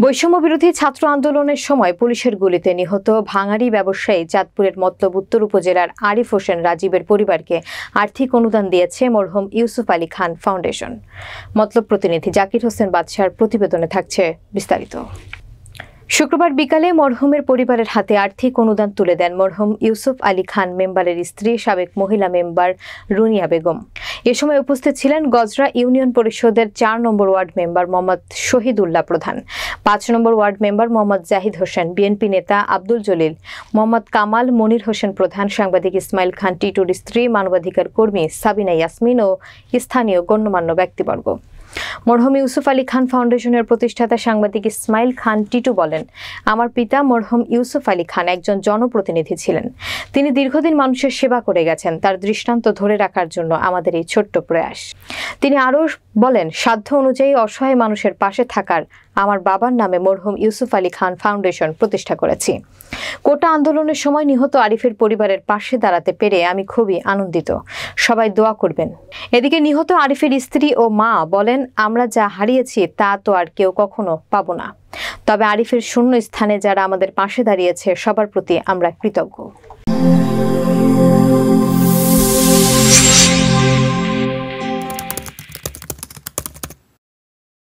বৈষম্য বিরোধী ছাত্র আন্দোলনের সময় পুলিশের গুলিতে নিহত ভাঙাড়ি ব্যবসায়ী চাঁদপুরের মতলব উত্তর উপজেলার আরিফ হোসেন রাজীবের পরিবারকে আর্থিক অনুদান দিয়েছে মরহুম ইউসুফ আলী খান ফাউন্ডেশন। মতলব প্রতিনিধি জাকির হোসেন বাদশার প্রতিবেদনে থাকছে বিস্তারিত। শুক্রবার বিকালে মরহুমের পরিবারের হাতে আর্থিক অনুদান তুলে দেন মরহুম ইউসুফ আলী খান মেম্বারের স্ত্রী সাবেক মহিলা মেম্বার রুনিয়া বেগম। এ সময় উপস্থিত ছিলেন গজরা ইউনিয়ন পরিষদের ৪ number ward member Mohammad Shahidullah Pradhan, ৫ number ward member Mohammad Zahid Hossain, BNP নেতা আব্দুল জলিল, মোহাম্মদ কামাল, মনির হোসেন প্রধান, সাংবাদিক ইসমাইল খান টিটুর স্ত্রী, মানবাধিকার কর্মী সাবিনা ইয়াসমিন ও স্থানীয় গণ্যমান্য ব্যক্তিবর্গ। মরহুম ইউসুফ আলী খান ফাউন্ডেশনের প্রতিষ্ঠাতা সাংবাদিক ইসমাইল খান টিটু বলেন, আমার পিতা মরহুম ইউসুফ আলী খান একজন জনপ্রতিনিধি ছিলেন। তিনি দীর্ঘদিন মানুষের সেবা করে গেছেন। তার দৃষ্টান্ত ধরে রাখার জন্য আমাদের এই ছোট্ট প্রয়াস। তিনি আরও বলেন, সাধ্য অনুযায়ী অসহায় মানুষের পাশে থাকার আমার বাবার নামে মরহুম ইউসুফ আলী খান ফাউন্ডেশন প্রতিষ্ঠা করেছি। কোটা আন্দোলনের সময় নিহত আরিফের পরিবারের পাশে দাঁড়াতে পেরে আমি খুবই আনন্দিত। সবাই দোয়া করবেন। এদিকে নিহত আরিফের স্ত্রী ও মা বলেন, আমরা যা হারিয়েছি তা তো আর কেউ কখনো পাবো না। তবে আরিফের শূন্য স্থানে যারা আমাদের পাশে দাঁড়িয়েছে সবার প্রতি আমরা কৃতজ্ঞ।